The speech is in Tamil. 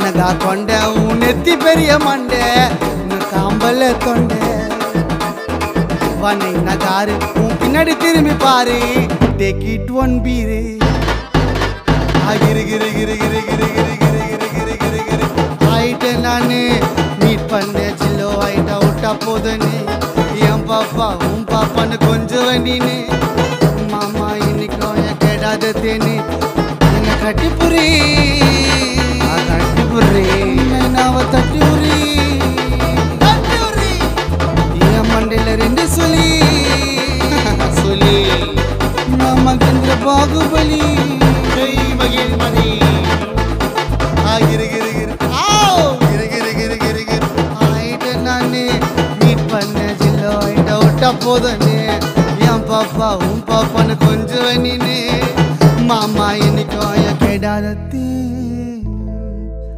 அனகா கொண்ட உன் நெத்தி பெரிய மண்டை காம்பல்ல தொண்டை வனை நகாரு உன் பின்னாடி திரும்பி பாரு டேக் இட் ஒன் பீரு கிரு கிரு கிரு கிரு கிரு கிரு கிரு கிரு கிரு கிரு கிரு ஆயிட்ட நானு மீட் பண்ண சில்லோ ஆயிட்டா விட்டா போதுன்னு என் பாப்பா உன் பாப்பான்னு கொஞ்சம் வண்டின்னு மாமா இன்னைக்கும் என் கேடாத தேனு என்ன கட்டிப்புரி கட்டிப்புரி அவ தட்டி உரி என் மண்டையில ரெண்டு சொல்லி சொல்லி மாமா கந்திர பாகுபலி மகிழ்மதி கிரு கிரு கிரு கிரு கிரு கிரு கிரு கிரு ஆயிட்ட நானு மீட் பண்ண ஜில்லோ ஆயிட்ட விட்டா போதுன்னு என் பாப்பா உன் பாப்பான்னு கொஞ்சம் நீனு மாமா இன்னைக்கும் என் கேடாத